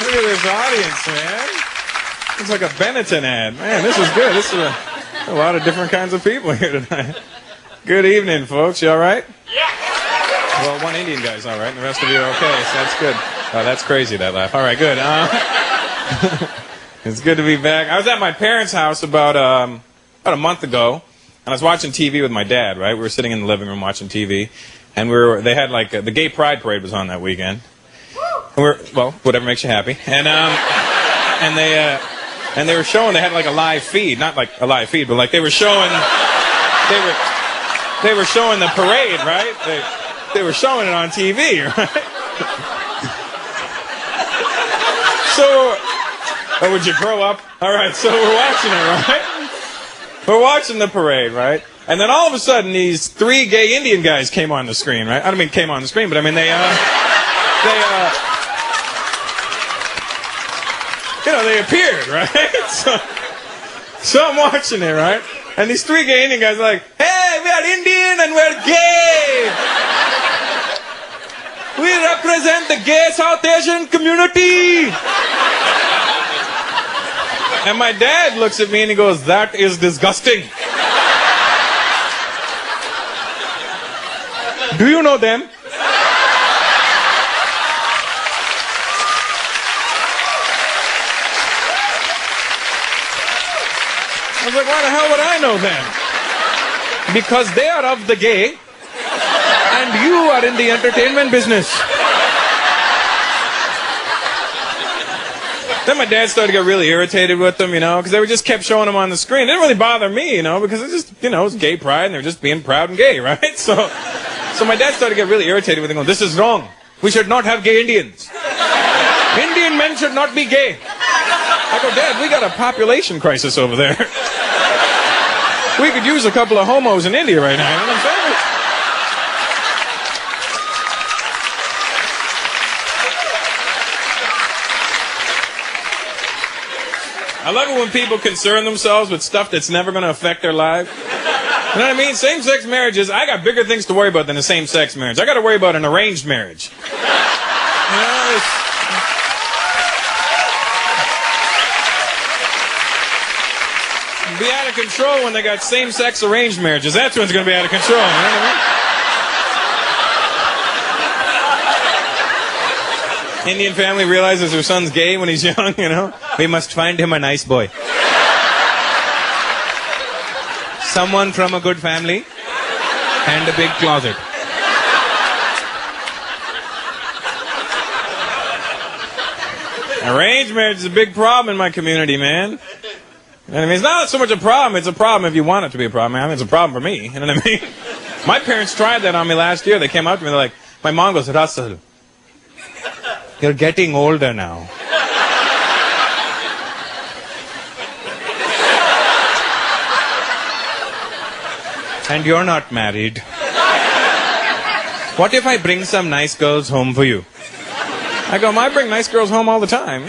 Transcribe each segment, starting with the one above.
Look at this audience, man. It's like a Benetton ad. Man, this is good. This is a lot of different kinds of people here tonight. Good evening, folks. You all right? Yeah. Well, one Indian guy's all right, and the rest of you are okay, so that's good. Oh, that's crazy, that laugh. All right, good. It's good to be back. I was at my parents' house about a month ago, and I was watching TV with my dad, right? We were sitting in the living room watching TV, and they had like the Gay Pride Parade was on that weekend. And well, whatever makes you happy. And they were showing, they had like a live feed, not like a live feed, but like they were showing the parade, right? They were showing it on TV, right? So, would you grow up? All right, so we're watching it, right? We're watching the parade, right? And then all of a sudden, these three gay Indian guys came on the screen, right? I don't mean came on the screen, but I mean they appeared, right? So I'm watching it, right? And these three gay Indian guys are like, hey, we are Indian and we're gay. We represent the gay South Asian community. And my dad looks at me and he goes, that is disgusting. Do you know them? I was like, why the hell would I know them? Because they are of the gay, and you are in the entertainment business. Then my dad started to get really irritated with them, because they just kept showing them on the screen. It didn't really bother me, because it's just, it's gay pride, and they're just being proud and gay, right? So my dad started to get really irritated with them, going, this is wrong. We should not have gay Indians. Indian men should not be gay. I go, Dad, we got a population crisis over there. We could use a couple of homos in India right now, you know what I'm saying? I love it when people concern themselves with stuff that's never going to affect their life. You know what I mean? Same-sex marriages, I got bigger things to worry about than a same-sex marriage. I got to worry about an arranged marriage. Be out of control when they got same-sex arranged marriages. That's when it's going to be out of control. You know what I mean? Indian family realizes their son's gay when he's young, We must find him a nice boy. Someone from a good family and a big closet. Arranged marriage is a big problem in my community, man. You know what I mean? It's not so much a problem, it's a problem if you want it to be a problem. I mean, it's a problem for me, you know what I mean? My parents tried that on me last year. They came up to me, they're like, my mom goes, Russell, you're getting older now. And you're not married. What if I bring some nice girls home for you? I go, I bring nice girls home all the time.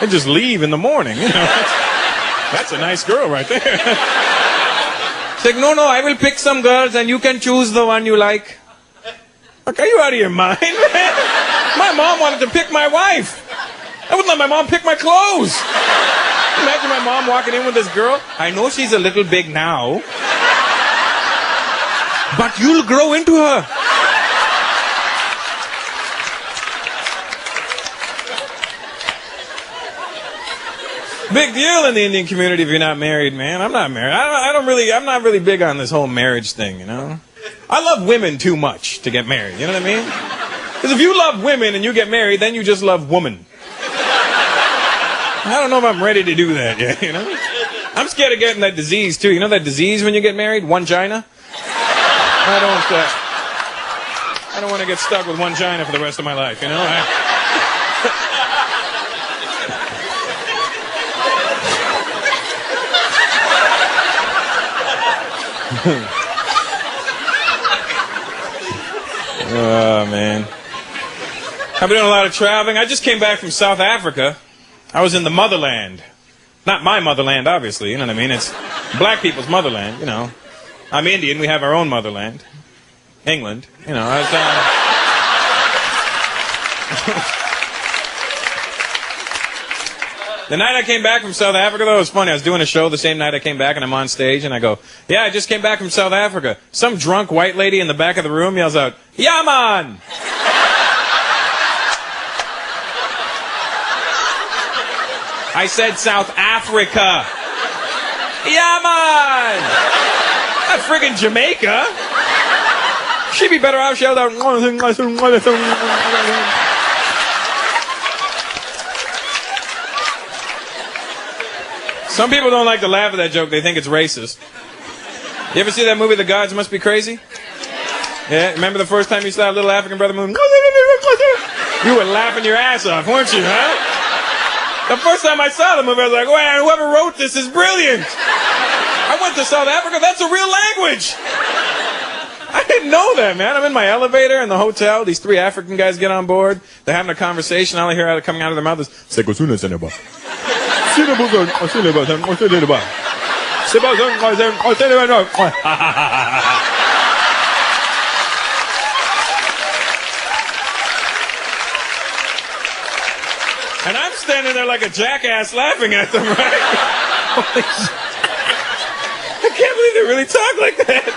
They just leave in the morning, That's a nice girl right there. It's like, no, I will pick some girls and you can choose the one you like. Like, are you out of your mind, man? My mom wanted to pick my wife. I wouldn't let my mom pick my clothes. Imagine my mom walking in with this girl. I know she's a little big now, but you'll grow into her. Big deal in the Indian community if you're not married, man. I'm not married. I'm not really big on this whole marriage thing, I love women too much to get married, you know what I mean? Because if you love women and you get married, then you just love woman. I don't know if I'm ready to do that yet, I'm scared of getting that disease too. You know that disease when you get married? One-gina? I don't want to get stuck with one-gina for the rest of my life, Oh, man. I've been doing a lot of traveling. I just came back from South Africa. I was in the motherland. Not my motherland, obviously, you know what I mean? It's black people's motherland, I'm Indian, we have our own motherland. England, The night I came back from South Africa, though, it was funny. I was doing a show the same night I came back, and I'm on stage, and I go, yeah, I just came back from South Africa. Some drunk white lady in the back of the room yells out, yeah, man! I said South Africa. Yeah, man! Not friggin' Jamaica. She'd be better off yelled out. Some people don't like to laugh at that joke. They think it's racist. You ever see that movie, The Gods Must Be Crazy? Yeah, remember the first time you saw a little African brother moving? You were laughing your ass off, weren't you, huh? The first time I saw the movie, I was like, wow, whoever wrote this is brilliant. I went to South Africa. That's a real language. I didn't know that, man. I'm in my elevator in the hotel. These three African guys get on board. They're having a conversation. All I hear coming out of their mouth is, and I'm standing there like a jackass laughing at them, right? I can't believe they really talk like that.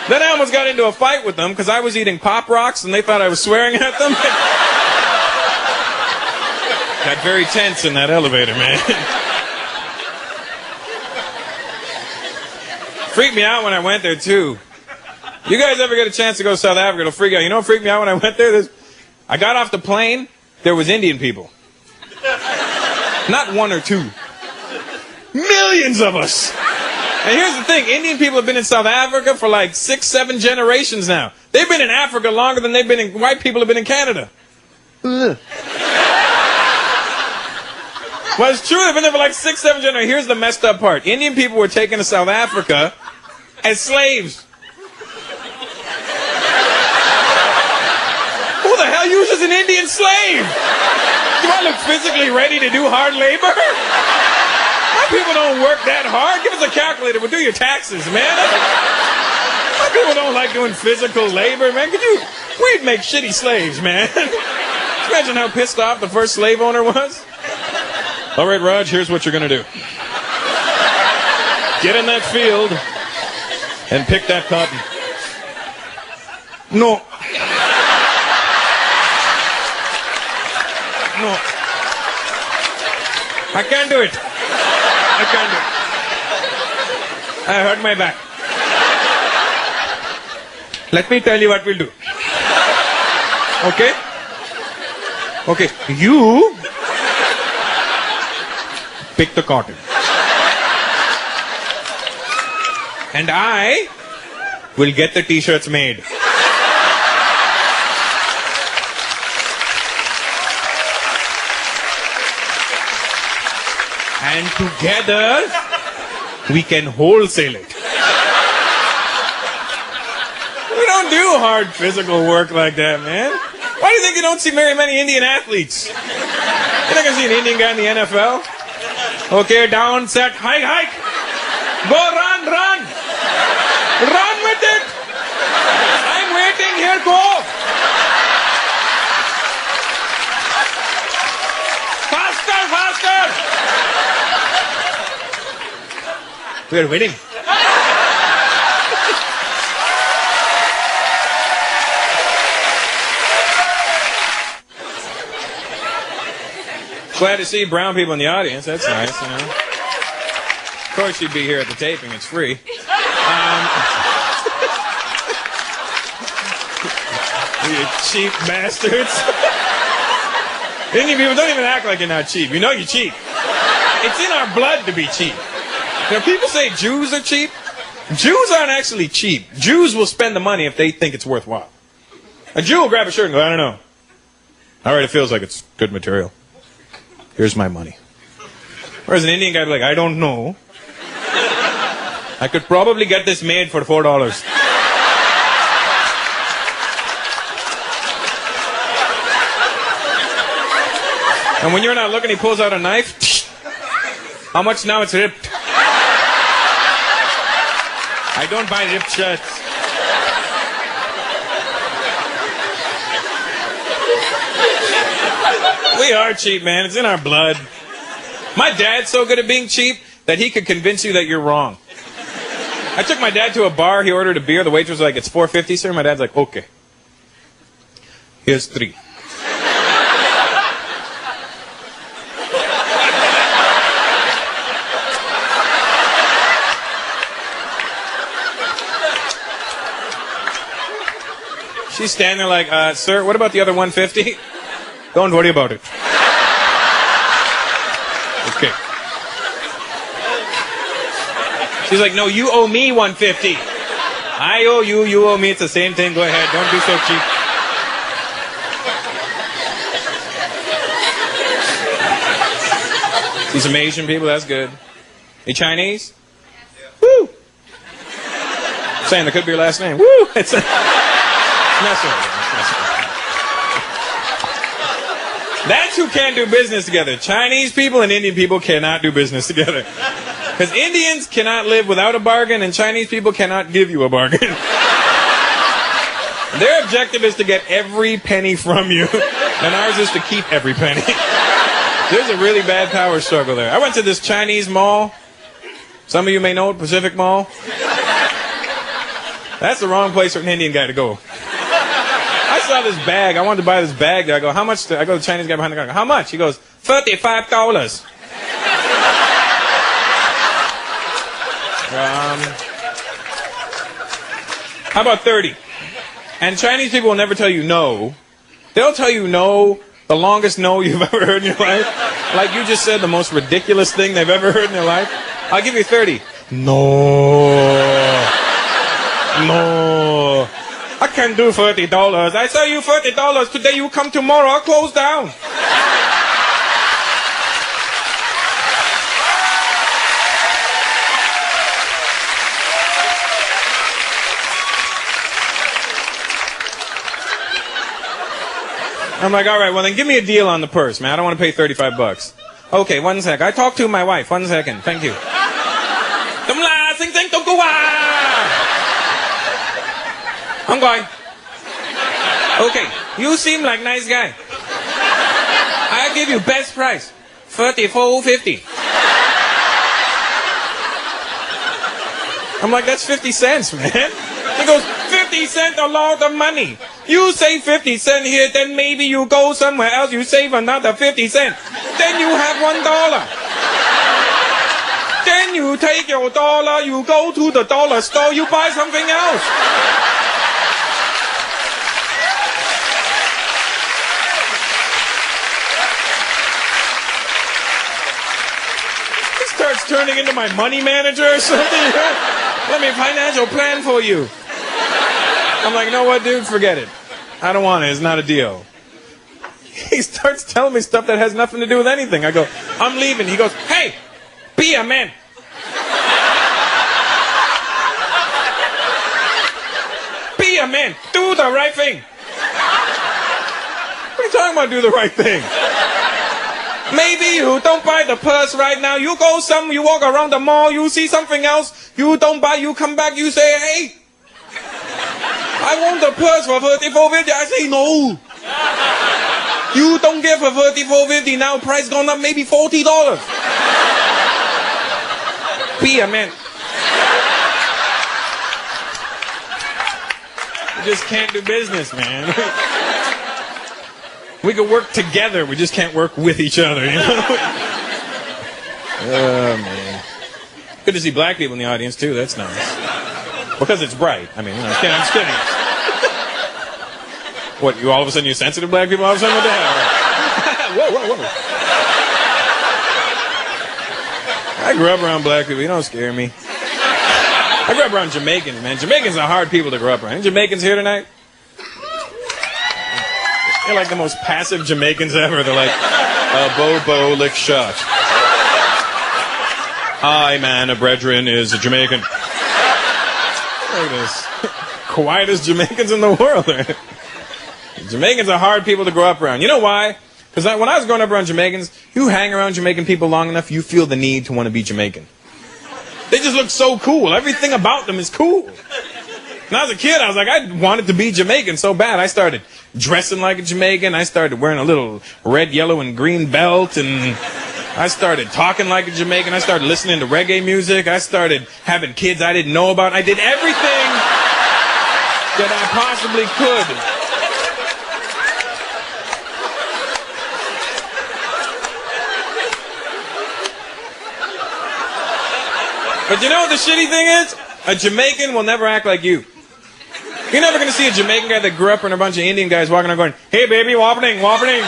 Then I almost got into a fight with them because I was eating Pop Rocks and they thought I was swearing at them. Got very tense in that elevator, man. Freaked me out when I went there, too. You guys ever get a chance to go to South Africa, it'll freak you out. You know what freaked me out when I went there? I got off the plane, there was Indian people. Not one or two. Millions of us. And here's the thing, Indian people have been in South Africa for like 6, 7 generations now. They've been in Africa longer than white people have been in Canada. Well, it's true, they've been there for like 6, 7 generations. Here's the messed up part. Indian people were taken to South Africa as slaves. Who the hell uses an Indian slave? Do I look physically ready to do hard labor? My people don't work that hard. Give us a calculator. We'll do your taxes, man. My people don't like doing physical labor, man. We'd make shitty slaves, man. Imagine how pissed off the first slave owner was. All right, Raj, here's what you're going to do. Get in that field and pick that cotton. No. No. I can't do it. I can't do it. I hurt my back. Let me tell you what we'll do. Okay? Okay, you pick the cotton. And I will get the t-shirts made. And together, we can wholesale it. We don't do hard physical work like that, man. Why do you think you don't see very many Indian athletes? You think I see an Indian guy in the NFL? Okay, down, set, hike. Go, run. Run with it. I'm waiting here, go. Faster. We're winning. Glad to see brown people in the audience. That's nice, you know. Of course, you'd be here at the taping. It's free. You cheap bastards. Indian people, don't even act like you're not cheap. You know you're cheap. It's in our blood to be cheap. You know, people say Jews are cheap. Jews aren't actually cheap. Jews will spend the money if they think it's worthwhile. A Jew will grab a shirt and go, I don't know. All right, it feels like it's good material. Here's my money. Whereas an Indian guy would be like, I don't know. I could probably get this made for $4. And when you're not looking, he pulls out a knife. How much now? It's ripped. I don't buy ripped shirts. We are cheap, man. It's in our blood. My dad's so good at being cheap that he could convince you that you're wrong. I took my dad to a bar. He ordered a beer. The waitress was like, "It's $4.50, sir." My dad's like, "Okay. Here's 3." She's standing there like, "Sir, what about the other 150? Don't worry about it." Okay. She's like, "No, you owe me 150. I owe you, you owe me. It's the same thing. Go ahead. Don't be so cheap." See some Asian people? That's good. You Chinese? Woo! I'm saying that could be your last name. Woo! It's That's who can't do business together. Chinese people and Indian people cannot do business together. Because Indians cannot live without a bargain, and Chinese people cannot give you a bargain. Their objective is to get every penny from you, and ours is to keep every penny. There's a really bad power struggle there. I went to this Chinese mall. Some of you may know it, Pacific Mall. That's the wrong place for an Indian guy to go. I saw this bag. I wanted to buy this bag there. I go, "How much?" I go to the Chinese guy behind the counter. "How much?" He goes, $35. How about 30? And Chinese people will never tell you no. They'll tell you no, the longest no you've ever heard in your life. Like you just said the most ridiculous thing they've ever heard in their life. "I'll give you 30. No. No. I can't do $30. I sell you $30 today. You come tomorrow. I'll close down." I'm like, "All right, well then give me a deal on the purse, man. I don't want to pay $35. "Okay, 1 sec. I talked to my wife. 1 second. Thank you." I'm going. "Okay, you seem like nice guy. I'll give you best price. $34.50. I'm like, "That's 50 cents, man." He goes, 50 cents a lot of money. You save 50 cents here, then maybe you go somewhere else, you save another 50 cents. Then you have $1. Then you take your dollar, you go to the dollar store, you buy something else. He starts turning into my money manager or something. "Let me financial plan for you." I'm like, "You know what, dude? Forget it. I don't want it. It's not a deal." He starts telling me stuff that has nothing to do with anything. I go, "I'm leaving." He goes, "Hey, be a man. Be a man. Do the right thing." What are you talking about, do the right thing? Maybe you don't buy the purse right now. You go you walk around the mall, you see something else, you don't buy, you come back, you say, "Hey, I want the purse for $34.50. I say, "No. You don't get for $34.50 now. Price gone up maybe $40. Be a man. We just can't do business, man. We could work together. We just can't work with each other, you know? Oh, man. Good to see black people in the audience, too. That's nice. Because it's bright. I mean, you know, I'm just kidding. What, you all of a sudden you're sensitive black people all of a sudden? What the hell? Whoa, whoa, whoa. I grew up around black people. You don't scare me. I grew up around Jamaicans, man. Jamaicans are hard people to grow up around. Any Jamaicans here tonight? They're like the most passive Jamaicans ever. They're like, Bobo lick shot. I, man, a brethren, is a Jamaican. Look at this. Quietest Jamaicans in the world. Jamaicans are hard people to grow up around. You know why? Because when I was growing up around Jamaicans, you hang around Jamaican people long enough, you feel the need to want to be Jamaican. They just look so cool. Everything about them is cool. When I was a kid, I was like, I wanted to be Jamaican so bad. I started dressing like a Jamaican. I started wearing a little red, yellow, and green belt. And I started talking like a Jamaican. I started listening to reggae music. I started having kids I didn't know about. I did everything that I possibly could. But you know what the shitty thing is? A Jamaican will never act like you. You're never going to see a Jamaican guy that grew up in a bunch of Indian guys walking around going, hey baby, whopping, whopping.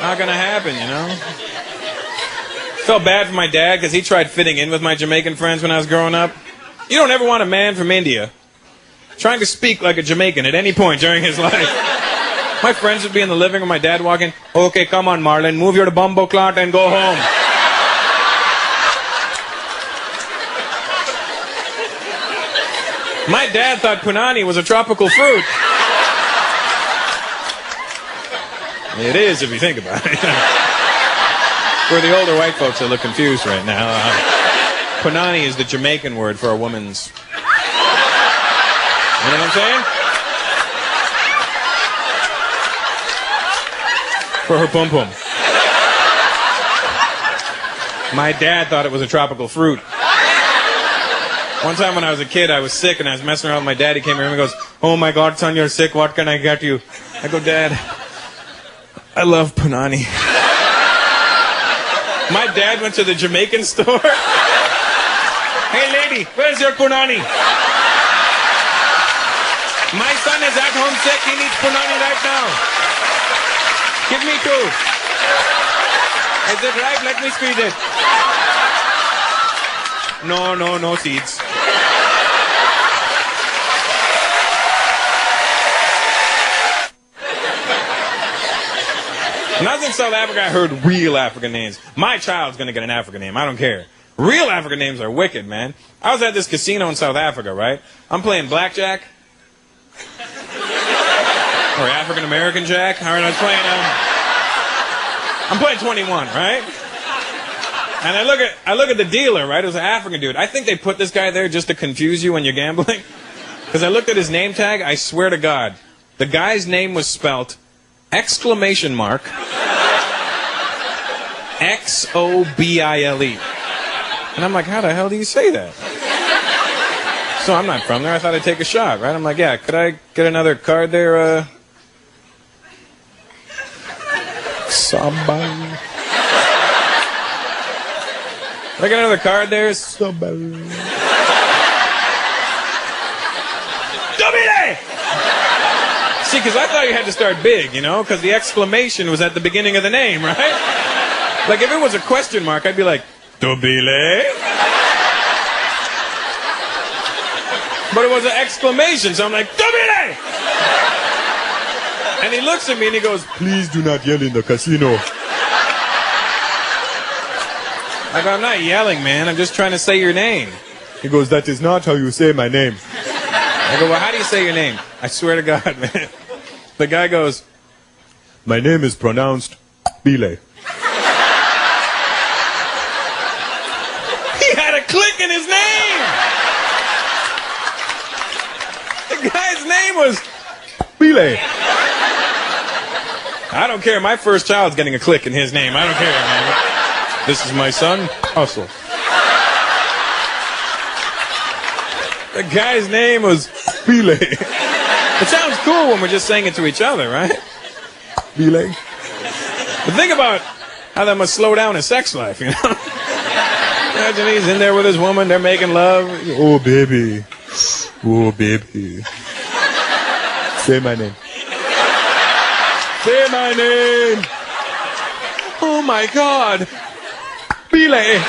Not gonna happen, you know? Felt bad for my dad because he tried fitting in with my Jamaican friends when I was growing up. You don't ever want a man from India trying to speak like a Jamaican at any point during his life. My friends would be in the living room, my dad walking, okay, come on, Marlon, move your bumbo clot and go home. My dad thought punani was a tropical fruit. It is, if you think about it. For the older white folks that look confused right now, punani is the Jamaican word for a woman's. You know what I'm saying? For her pum-pum. My dad thought it was a tropical fruit. One time when I was a kid, I was sick and I was messing around with my dad. He came here and he goes, oh my God, son, you're sick. What can I get you? I go, Dad, I love punani. My dad went to the Jamaican store. Hey lady, where's your punani? My son is at home sick. He needs punani right now. Give me two. Is it right? Let me squeeze it. No seeds. When I was in South Africa, I heard real African names. My child's going to get an African name. I don't care. Real African names are wicked, man. I was at this casino in South Africa, right? I'm playing blackjack. Or African American Jack. All right, I'm playing 21, right? And I look at the dealer, right? It was an African dude. I think they put this guy there just to confuse you when you're gambling. Because I looked at his name tag. I swear to God, the guy's name was spelt exclamation mark X-O-B-I-L-E. And I'm like, how the hell do you say that? So I'm not from there. I thought I'd take a shot, right? I'm like, yeah, could I get another card there? Sabah. Could I get another card there? Sabah. Dobile! See, because I thought you had to start big, you know, because the exclamation was at the beginning of the name, right? Like, if it was a question mark, I'd be like, Dobile? But it was an exclamation, so I'm like, Dobile! And he looks at me and he goes, please do not yell in the casino. I go, I'm not yelling, man. I'm just trying to say your name. He goes, that is not how you say my name. I go, well, how do you say your name? I swear to God, man. The guy goes, my name is pronounced Bile. He had a click in his name. The guy's name was Bile. I don't care. My first child's getting a click in his name. I don't care, man. This is my son, Hustle. The guy's name was Bile. It sounds cool when we're just saying it to each other, right? Bile. But think about how that must slow down his sex life, you know? Imagine he's in there with his woman, they're making love. Oh, baby. Oh, baby. Say my name. Say my name. Oh, my God. Bile.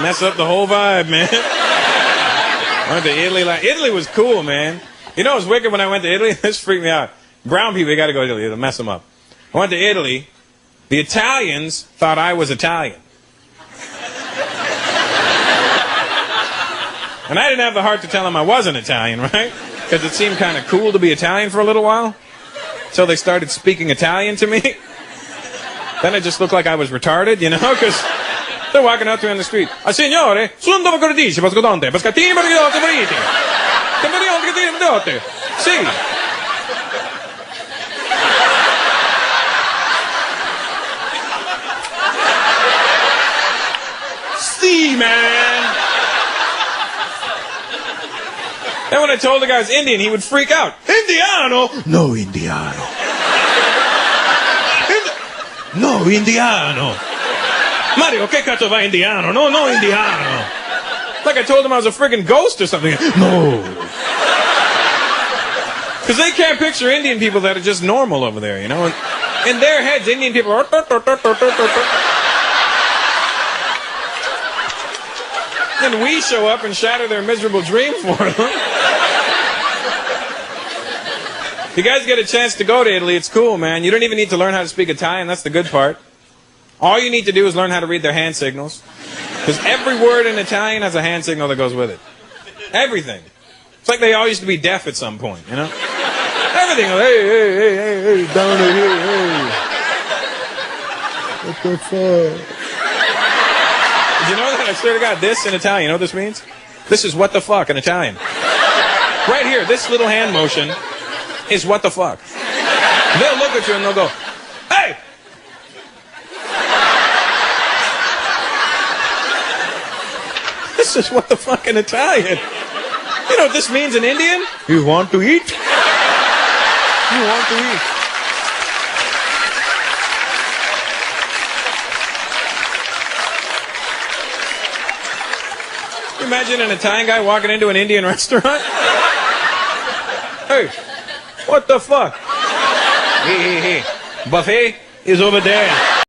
Mess up the whole vibe, man. I went to Italy. Italy was cool, man. You know, it was wicked when I went to Italy. This freaked me out. Brown people, you got to go to Italy. It'll mess them up. I went to Italy. The Italians thought I was Italian. And I didn't have the heart to tell them I wasn't Italian, right? Because it seemed kind of cool to be Italian for a little while. So they started speaking Italian to me. Then it just looked like I was retarded, you know? Because They're walking out to you on the street. Signore, sono dove cordici, pascodonte, pescatini per gli moriti. Temperion che ti dote. Sì. See, man. Then when I told the guy I was Indian, he would freak out. Indiano? No, Indiano. No, Indiano. Mario, che cazzo va Indiano? No, no, Indiano. Like I told him I was a friggin' ghost or something. No. Because they can't picture Indian people that are just normal over there, you know? And in their heads, Indian people are... Then we show up and shatter their miserable dream for them. If you guys get a chance to go to Italy, it's cool, man. You don't even need to learn how to speak Italian. That's the good part. All you need to do is learn how to read their hand signals. Because every word in Italian has a hand signal that goes with it. Everything. It's like they all used to be deaf at some point, you know? Everything. Hey, hey, hey, hey, hey, down here, hey. What the fuck? Did you know that? I swear to God, this in Italian, you know what this means? This is what the fuck in Italian. Right here, this little hand motion is what the fuck. They'll look at you and they'll go, hey! This is what the fuck in Italian. You know what this means in Indian? You want to eat? You want to eat. Imagine an Italian guy walking into an Indian restaurant. Hey, what the fuck? Hey, hey, hey. Buffet is over there.